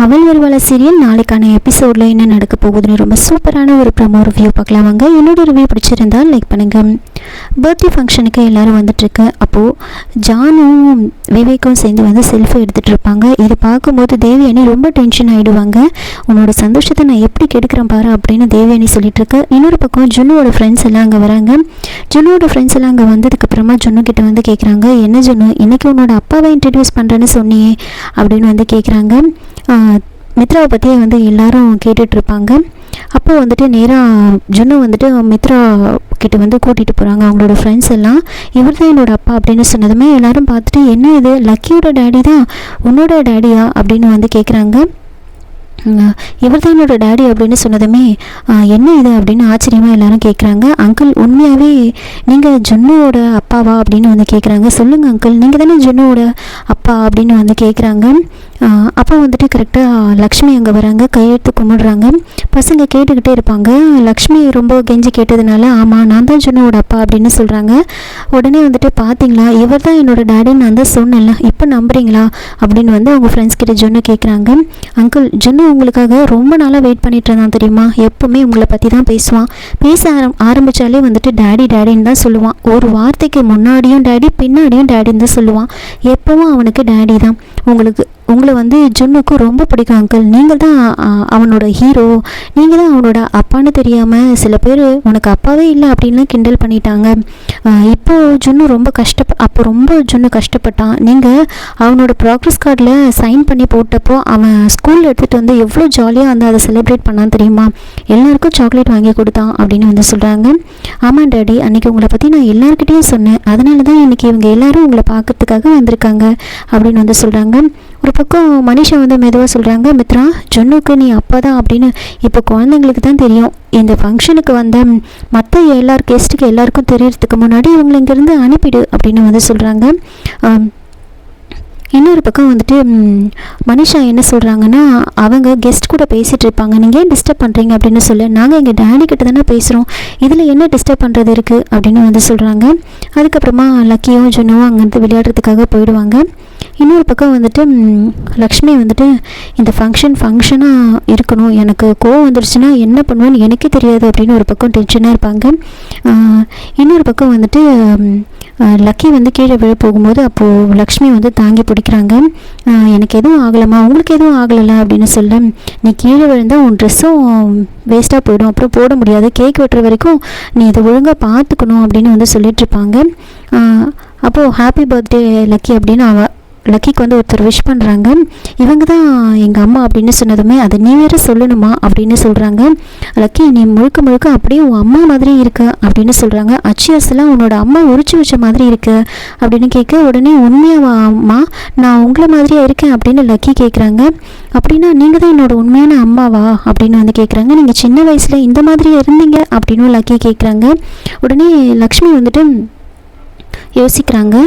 அவள் வருவாள சீரியல் நாளைக்கான எபிசோடில் என்ன நடக்க போகுதுன்னு ரொம்ப சூப்பரான ஒரு ப்ரமோ ரிவ்யூ பார்க்கலாம் வாங்க. என்னோட ரிவ்யூ பிடிச்சிருந்தால் லைக் பண்ணுங்கள். பர்த்டே ஃபங்க்ஷனுக்கு எல்லோரும் வந்துட்டுருக்கு. அப்போது ஜானும் விவேக்கும் சேர்ந்து செல்ஃபி எடுத்துகிட்டு இருப்பாங்க. இதை பார்க்கும்போது தேவயானி ரொம்ப டென்ஷன் ஆகிடுவாங்க. உன்னோட சந்தோஷத்தை நான் எப்படி கெடுக்கிறேன் பாரு அப்படின்னு தேவயானி சொல்லிட்டுருக்கு. இன்னொரு பக்கம் ஜுன்னுவோட ஃப்ரெண்ட்ஸ் எல்லாம் அங்கே வராங்க. ஜுன்னுவோட ஃப்ரெண்ட்ஸ் எல்லாம் அங்கே வந்ததுக்கப்புறமா ஜுன்னு கிட்ட கேட்குறாங்க, என்ன ஜுன்னு இன்றைக்கி உன்னோட அப்பாவை இன்ட்ரடியூஸ் பண்ணுறேன்னு சொன்னியே அப்படின்னு கேட்குறாங்க. மித்ராவை பற்றியே எல்லாரும் கேட்டுட்ருப்பாங்க. அப்போது நேராக ஜுன்னு மித்ரா கிட்ட கூட்டிகிட்டு போகிறாங்க அவங்களோட ஃப்ரெண்ட்ஸ் எல்லாம். இவர் தான் என்னோடய அப்பா அப்படின்னு சொன்னதுமே எல்லோரும் பார்த்துட்டு, என்ன இது லக்கியோட டேடி தான் உன்னோட டேடியா அப்படின்னு கேட்குறாங்க. இவர் தான் என்னோடய டேடி அப்படின்னு சொன்னதுமே என்ன இது அப்படின்னு ஆச்சரியமாக எல்லாரும் கேட்குறாங்க. அங்கிள் உண்மையாகவே நீங்கள் ஜுன்னுவோட அப்பாவா அப்படின்னு கேட்குறாங்க. சொல்லுங்கள் அங்கிள், நீங்கள் தானே ஜுன்னுவோட அப்பா அப்படின்னு கேட்குறாங்க. அப்போ கரெக்டாக லக்ஷ்மி அங்கே வராங்க, கையெழுத்து கும்பிடுறாங்க. பசங்க கேட்டுக்கிட்டே இருப்பாங்க. லக்ஷ்மி ரொம்ப கெஞ்சி கேட்டதுனால ஆமாம் நான் தான் ஜுன்னுவோட அப்பா அப்படின்னு சொல்கிறாங்க. உடனே பார்த்தீங்களா இவர் தான் என்னோடய டேடின்னு நான் தான் சொன்னேன்ல, இப்போ நம்புறீங்களா அப்படின்னு அவங்க ஃப்ரெண்ட்ஸ் கிட்ட ஜுன்னு கேட்குறாங்க. அங்கிள் ஜுன்னு உங்களுக்காக ரொம்ப நாளாக வெயிட் பண்ணிட்டு இருந்தான் தெரியுமா, எப்போவுமே உங்களை பற்றி தான் பேசுவான். பேச ஆரம்பித்தாலே டேடி டேடின்னு தான் சொல்லுவான். ஒரு வார்த்தைக்கு முன்னாடியும் டேடி பின்னாடியும் டேடின்னு தான் சொல்லுவான். எப்போவும் அவனுக்கு டேடி தான். உங்களை ஜுன்னுக்கு ரொம்ப பிடிக்கும் அங்கிள். நீங்கள் தான் அவனோட ஹீரோ, நீங்கள் தான் அவனோட அப்பான்னு தெரியாமல் சில பேர் உனக்கு அப்பாவே இல்லை அப்படின்லாம் கிண்டல் பண்ணிட்டாங்க. இப்போது ஜுன்னு ரொம்ப ஜுன்னு கஷ்டப்பட்டான். நீங்கள் அவனோட ப்ராக்ரஸ் கார்டில் சைன் பண்ணி போட்டப்போ அவன் ஸ்கூலில் எடுத்துகிட்டு எவ்வளோ ஜாலியாக அதை செலிப்ரேட் பண்ணான் தெரியுமா, எல்லாருக்கும் சாக்லேட் வாங்கி கொடுத்தான் அப்படின்னு சொல்கிறாங்க. ஆமாம் டேடி, அன்றைக்கி உங்களை பற்றி நான் எல்லாருக்கிட்டேயும் சொன்னேன், அதனால தான் இன்றைக்கி இவங்க எல்லோரும் உங்களை பார்க்கறதுக்காக வந்திருக்காங்க அப்படின்னு சொல்கிறாங்க. ஒரு பக்கம் மனிஷா மெதுவாக சொல்கிறாங்க, மித்ரா ஜுன்னுக்கு நீ அப்பா தான் அப்படின்னு இப்போ குழந்தைங்களுக்கு தான் தெரியும். இந்த ஃபங்க்ஷனுக்கு வந்த மற்ற கெஸ்ட்டுக்கு எல்லாருக்கும் தெரியறதுக்கு முன்னாடி இவங்களை இங்கேருந்து அனுப்பிடு அப்படின்னு சொல்கிறாங்க. இன்னொரு பக்கம் மனிஷா என்ன சொல்கிறாங்கன்னா, அவங்க கெஸ்ட் கூட பேசிகிட்டு இருப்பாங்க. நீங்கள் ஏன் டிஸ்டர்ப் பண்ணுறீங்க அப்படின்னு சொல்ல, நாங்கள் எங்கள் டேடி கிட்ட தானே பேசுகிறோம், இதில் என்ன டிஸ்டர்ப் பண்ணுறது இருக்குது அப்படின்னு சொல்கிறாங்க. அதுக்கப்புறமா லக்கியும் ஜுன்னுவும் அங்கேருந்து விளையாடுறதுக்காக போயிடுவாங்க. இன்னொரு பக்கம் லக்ஷ்மி இந்த ஃபங்க்ஷனாக இருக்கணும், எனக்கு கோவம் வந்துருச்சுன்னா என்ன பண்ணுவேன்னு எனக்கே தெரியாது அப்படின்னு ஒரு பக்கம் டென்ஷனாக இருப்பாங்க. இன்னொரு பக்கம் லக்கி கீழே விழ போகும்போது அப்போது லக்ஷ்மி தாங்கி பிடிக்கிறாங்க. எனக்கு எதுவும் ஆகலம்மா, உங்களுக்கு எதுவும் ஆகலை அப்படின்னு சொல்ல, நீ கீழே விழுந்தால் உன் ட்ரெஸ்ஸும் வேஸ்ட்டாக போயிடும், அப்புறம் போட முடியாது, கேக் வெட்டுற வரைக்கும் நீ இதை ஒழுங்காக பார்த்துக்கணும் அப்படின்னு சொல்லிகிட்ருப்பாங்க. அப்போது ஹாப்பி பர்த்டே லக்கி அப்படின்னு லக்கிக்கு ஒருத்தர் விஷ் பண்ணுறாங்க. இவங்க தான் எங்கள் அம்மா அப்படின்னு சொன்னதுமே அதை நீ வேறு சொல்லணுமா அப்படின்னு சொல்கிறாங்க. லக்கி நீ முழுக்க அப்படியே உன் அம்மா மாதிரி இருக்க அப்படின்னு சொல்கிறாங்க. அச்சியாஸ்லாம் உன்னோட அம்மா உரிச்சு வச்ச மாதிரி இருக்கு அப்படின்னு கேட்க, உடனே உண்மையாக அம்மா நான் உங்களை மாதிரியே இருக்கேன் அப்படின்னு லக்கி கேட்குறாங்க. அப்படின்னா நீங்கள் தான் என்னோடய உண்மையான அம்மாவா அப்படின்னு கேட்குறாங்க. நீங்கள் சின்ன வயசில் இந்த மாதிரியே இருந்தீங்க அப்படின்னு லக்கி கேட்குறாங்க. உடனே லக்ஷ்மி யோசிக்கிறாங்க.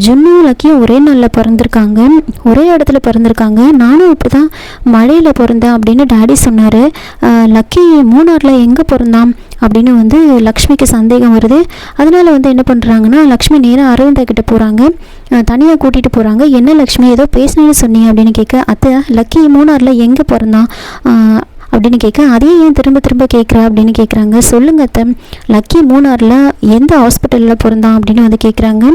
ஜுன்னும் லக்கியும் ஒரே நாளில் பிறந்திருக்காங்க, ஒரே இடத்துல பிறந்திருக்காங்க. நானும் இப்படி தான் மழையில் பிறந்தேன் அப்படின்னு டேடி சொன்னார். லக்கி மூணாரில் எங்கே பிறந்தான் அப்படின்னு லக்ஷ்மிக்கு சந்தேகம் வருது. அதனால் என்ன பண்ணுறாங்கன்னா, லக்ஷ்மி நேராக அரவிந்தா கிட்டே போகிறாங்க, தனியாக கூட்டிகிட்டு போகிறாங்க. என்ன லக்ஷ்மி ஏதோ பேசினேன்னு சொன்னீங்க அப்படின்னு கேட்க, அத்தை லக்கி மூணாரில் எங்கே பிறந்தான் அப்படின்னு கேட்க, அதே ஏன் திரும்ப கேட்குற அப்படின்னு கேட்குறாங்க. சொல்லுங்க அத்தை, லக்கி மூணாரில் எந்த ஹாஸ்பிட்டலில் பிறந்தான் அப்படின்னு கேட்குறாங்க.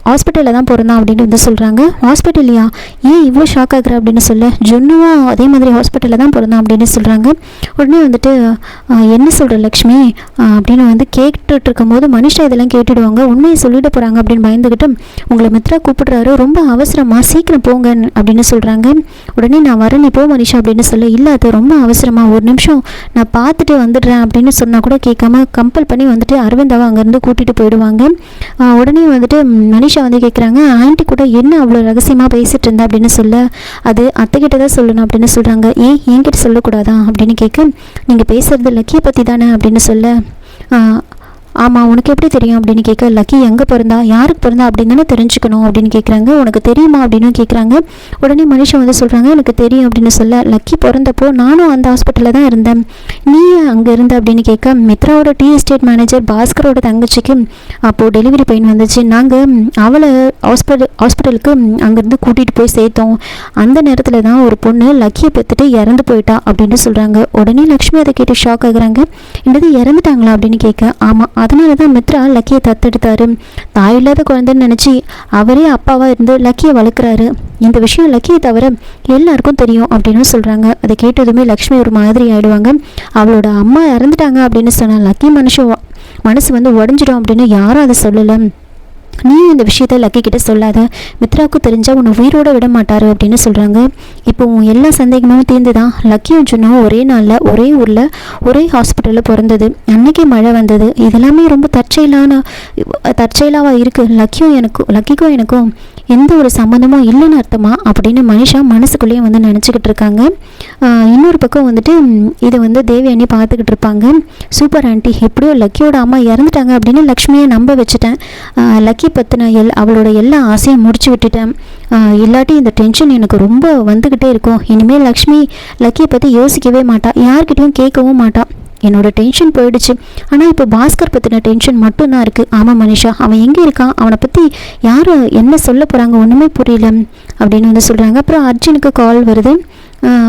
ஹாஸ்பிட்டலில் தான் பிறந்தான் அப்படின்னு சொல்கிறாங்க. ஹாஸ்பிட்டல்லையா, ஏன் இவ்வளோ ஷாக் ஆகுற அப்படின்னு சொல்ல, ஜுன்னுவும் அதே மாதிரி ஹாஸ்பிட்டலில் தான் பிறந்தான் அப்படின்னு சொல்கிறாங்க. உடனே என்ன சொல்கிற லக்ஷ்மி அப்படின்னு கேட்டுட்டு இருக்கும்போது மனிஷா இதெல்லாம் கேட்டுடுவாங்க. உண்மையை சொல்லிட்டு போகிறாங்க அப்படின்னு பயந்துக்கிட்டு, உங்களை மித்ரா கூப்பிடுறாரு, ரொம்ப அவசரமாக சீக்கிரம் போங்க அப்படின்னு சொல்கிறாங்க. உடனே நான் வரேன் நீ போ மனிஷா அப்படின்னு சொல்ல, இல்லை அது ரொம்ப அவசரமாக, ஒரு நிமிஷம் நான் பார்த்துட்டு வந்துடுறேன் அப்படின்னு சொன்னால் கூட கேட்காம கம்பல் பண்ணி அரவிந்தாவை அங்கேருந்து கூட்டிகிட்டு போயிடுவாங்க. உடனே மனிஷா கேட்குறாங்க, ஆண்டி கூட என்ன அவ்வளோ ரகசியமாக பேசிகிட்டு இருந்தா அப்படின்னு சொல்ல, அது அத்தைக்கிட்ட தான் சொல்லணும் அப்படின்னு சொல்கிறாங்க. ஏன் என்கிட்ட சொல்லக்கூடாதா அப்படின்னு கேட்க, நீங்கள் பேசுகிறது லக்கியை பற்றி தானே அப்படின்னு சொல்ல, ஆமாம் உனக்கு எப்படி தெரியும் அப்படின்னு கேட்க, லக்கி எங்கே பிறந்தா, யாருக்கு பிறந்தா அப்படின்னு தானே தெரிஞ்சுக்கணும் அப்படின்னு கேட்குறாங்க. உனக்கு தெரியுமா அப்படின்னு கேட்குறாங்க. உடனே மனுஷன் வந்து சொல்கிறாங்க, எனக்கு தெரியும் அப்படின்னு சொல்ல, லக்கி பிறந்தப்போ நானும் அந்த ஹாஸ்பிட்டலில் தான் இருந்தேன், நீ அங்கே இருந்த அப்படின்னு கேட்க, மித்ராவோட டீ எஸ்டேட் மேனேஜர் பாஸ்கரோட தங்கச்சிக்கு அப்போது டெலிவரி பெயின் வந்துச்சு, நாங்கள் அவளை ஹாஸ்பிட்டலுக்கு அங்கேருந்து கூட்டிகிட்டு போய் சேர்த்தோம், அந்த நேரத்தில் தான் ஒரு பொண்ணு லக்கியை பெற்றுட்டு இறந்து போயிட்டா அப்படின்னு சொல்கிறாங்க. உடனே லக்ஷ்மி அதை கேட்டு ஷாக் ஆகுறாங்க. என்னது இறந்துட்டாங்களா அப்படின்னு கேட்க, ஆமாம் அதனால தான் மித்ரா லக்கியை தத்தெடுத்தாரு, தாயில்லாத குழந்தைன்னு நினச்சி அவரே அப்பாவாக இருந்து லக்கியை வளர்க்குறாரு, இந்த விஷயம் லக்கியை தவிர எல்லாருக்கும் தெரியும் அப்படின்னு சொல்கிறாங்க. அதை கேட்டதுமே லக்ஷ்மி ஒரு மாதிரி ஆகிடுவாங்க. அவளோட அம்மா இறந்துட்டாங்க அப்படின்னு சொன்னால் லக்கி மனசு வந்து உடஞ்சிடும் அப்படின்னு யாரும் அதை சொல்லலை, நீயும் இந்த விஷயத்த லக்கி கிட்ட சொல்லாத, மித்ராவுக்கு தெரிஞ்சால் உன்னை உயிரோடு விட மாட்டாரு அப்படின்னு சொல்கிறாங்க. இப்போ எல்லா சந்தேகமும் தீர்ந்து தான் லக்கியும் ஜுன்னும் ஒரே நாளில் ஒரே ஊரில் ஒரே ஹாஸ்பிட்டலில் பிறந்தது, அன்னைக்கே மழை வந்தது, இதெல்லாமே ரொம்ப தற்செயலாக இருக்குது, லக்கிக்கும் எனக்கும் எந்த ஒரு சம்மந்தமும் இல்லைன்னு அர்த்தமா அப்படின்னு மனிஷா மனசுக்குள்ளேயே வந்து நினச்சிக்கிட்டு இருக்காங்க. இன்னொரு பக்கம் வந்துட்டு இதை வந்து தேவயானி பார்த்துக்கிட்டு இருப்பாங்க. சூப்பர் ஆண்டி, எப்படியோ லக்கியோட அம்மா இறந்துட்டாங்க அப்படின்னு லக்ஷ்மியை நம்ப வச்சுட்டேன், லக்கி பற்றின அவளோட எல்லா ஆசையும் முடிச்சு விட்டுட்டேன், இல்லாட்டி இந்த டென்ஷன் எனக்கு ரொம்ப வந்துக்கிட்டே இருக்கும், இனிமேல் லக்கியை பற்றி யோசிக்கவே மாட்டா, யார்கிட்டையும் கேட்கவும் மாட்டா, என்னோட டென்ஷன் போயிடுச்சு, ஆனால் இப்போ பாஸ்கர் பற்றின டென்ஷன் மட்டும்தான் இருக்குது. ஆமாம் மனிஷா, அவன் எங்கே இருக்கான், அவனை பற்றி யார் என்ன சொல்ல போகிறாங்க ஒன்றுமே புரியல அப்படின்னு வந்து சொல்கிறாங்க. அப்புறம் அர்ஜுனுக்கு கால் வருது.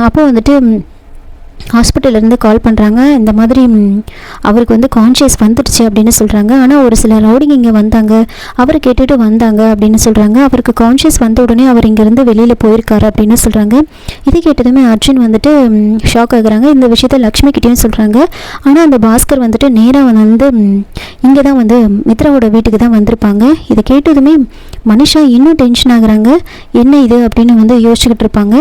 அப்போ வந்துட்டு ஹாஸ்பிட்டல்லேருந்து கால் பண்ணுறாங்க, இந்த மாதிரி அவருக்கு வந்து கான்ஷியஸ் வந்துடுச்சு அப்படின்னு சொல்கிறாங்க. ஆனால் ஒரு சில ரவுடிங் இங்கே வந்தாங்க, அவரை கேட்டுட்டு வந்தாங்க அப்படின்னு சொல்கிறாங்க. அவருக்கு கான்ஷியஸ் வந்த உடனே அவர் இங்கேருந்து வெளியில் போயிருக்காரு அப்படின்னு சொல்கிறாங்க. இதை கேட்டதுமே அர்ஜுன் வந்துட்டு ஷாக் ஆகுறாங்க. இந்த விஷயத்த லக்ஷ்மி கிட்டேயும் சொல்கிறாங்க. ஆனால் அந்த பாஸ்கர் வந்துட்டு நேராக வந்து இங்கே தான் வந்து மித்ராவோட வீட்டுக்கு தான் வந்திருப்பாங்க. இதை கேட்டதுமே மனிஷா இன்னும் டென்ஷன் ஆகுறாங்க, என்ன இது அப்படின்னு வந்து யோசிச்சுக்கிட்டு இருப்பாங்க.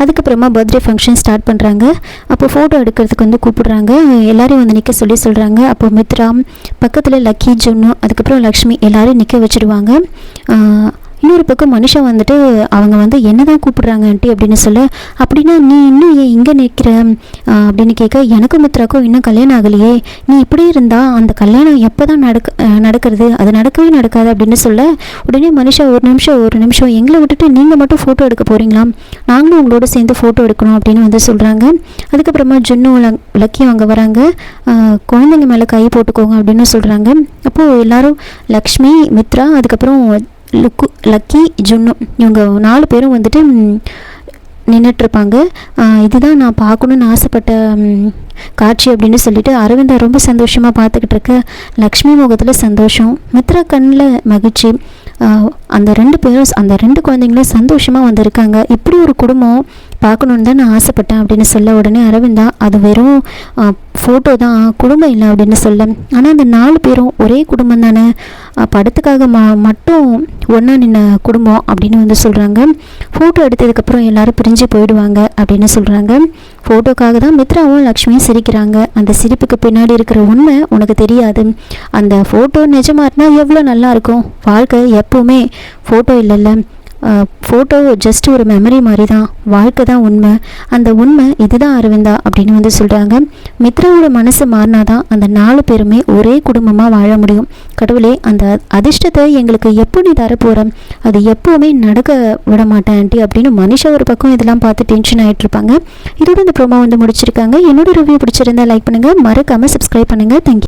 அதுக்கப்புறமா பர்த்டே ஃபங்க்ஷன் ஸ்டார்ட் பண்ணுறாங்க. அப்போ ஃபோட்டோ எடுக்கிறதுக்கு வந்து கூப்பிடுறாங்க, எல்லோரையும் வந்து நிற்க சொல்கிறாங்க. அப்போ மித்ரா பக்கத்தில் லக்கி ஜுன்னு அதுக்கப்புறம் லக்ஷ்மி எல்லோரையும் நிற்க வச்சுடுவாங்க. இன்னொரு பக்கம் மனுஷன் வந்துட்டு அவங்க வந்து என்ன தான் கூப்பிடுறாங்க ஆண்டி அப்படின்னு சொல்ல, அப்படின்னா நீ இன்னும் ஏன் இங்கே நிற்கிற அப்படின்னு கேட்க, எனக்கும் மித்ராக்கும் இன்னும் கல்யாணம் ஆகலையே, நீ இப்படி இருந்தால் அந்த கல்யாணம் எப்போ தான் நடக்கிறது, அது நடக்கவே நடக்காது அப்படின்னு சொல்ல, உடனே மனுஷா ஒரு நிமிஷம் எங்களை விட்டுட்டு நீங்கள் மட்டும் ஃபோட்டோ எடுக்க போகிறீங்களா, நாங்களும் உங்களோட சேர்ந்து ஃபோட்டோ எடுக்கணும் அப்படின்னு வந்து சொல்கிறாங்க. அதுக்கப்புறமா ஜுன்னு லக்கியும் அங்கே வராங்க. குழந்தைங்க மேலே கை போட்டுக்கோங்க அப்படின்னு சொல்கிறாங்க. அப்போது எல்லோரும் லக்ஷ்மி, மித்ரா, அதுக்கப்புறம் லக்கி, ஜுன்னு இவங்க 4 பேரும் வந்துட்டு நின்றுட்டுருப்பாங்க. இதுதான் நான் பார்க்கணுன்னு ஆசைப்பட்ட காட்சி அப்படின்னு சொல்லிட்டு அரவிந்தா ரொம்ப சந்தோஷமாக பார்த்துக்கிட்டு இருக்க லக்ஷ்மி முகத்தில் சந்தோஷம், மித்ரா கண்ணில் மகிழ்ச்சி. அந்த 2 பேரும் அந்த 2 குழந்தைங்களும் சந்தோஷமாக வந்திருக்காங்க. இப்படி ஒரு குடும்பம் பார்க்கணுன்னு தான் நான் ஆசைப்பட்டேன் அப்படின்னு சொல்ல, உடனே அரவிந்தா அது வெறும் ஃபோட்டோ தான், குடும்பம் இல்லை அப்படின்னு சொல்ல, ஆனால் அந்த 4 பேரும் ஒரே குடும்பம் தானே, படத்துக்காக மட்டும் ஒன்றா நின்ன குடும்பம் அப்படின்னு வந்து சொல்கிறாங்க. ஃபோட்டோ எடுத்ததுக்கப்புறம் எல்லோரும் பிரிஞ்சு போயிடுவாங்க அப்படின்னு சொல்கிறாங்க. ஃபோட்டோக்காக தான் மித்ராவும் லக்ஷ்மியும் சிரிக்கிறாங்க, அந்த சிரிப்புக்கு பின்னாடி இருக்கிற உண்மை உனக்கு தெரியாது, அந்த ஃபோட்டோ நிஜமாக இருந்தால் எவ்வளோ நல்லாயிருக்கும், வாழ்க்கை எப்போவுமே ஃபோட்டோ இல்லைல்ல, ஃபோட்டோ ஜஸ்ட் ஒரு மெமரி மாதிரி தான், வாழ்க்கை தான் உண்மை, அந்த உண்மை இதுதான் அரவிந்தா அப்படின்னு வந்து சொல்கிறாங்க. மித்ராவோட மனசு மாறினாதான் அந்த 4 பேருமே ஒரே குடும்பமாக வாழ முடியும். கடவுளே, அந்த அதிர்ஷ்டத்தை எங்களுக்கு எப்படி தரப்போகிறேன், அது எப்போவுமே நடக்க விட மாட்டேன் ஆண்டி அப்படின்னு மனிஷா ஒரு பக்கம் இதெல்லாம் பார்த்து டென்ஷன் ஆகிட்டு இருப்பாங்க. இதோட இந்த ப்ரோமோ வந்து முடிச்சிருக்காங்க. என்னோட ரிவ்யூ பிடிச்சிருந்தா லைக் பண்ணுங்கள், மறக்காமல் சப்ஸ்கிரைப் பண்ணுங்கள். தேங்க்யூ.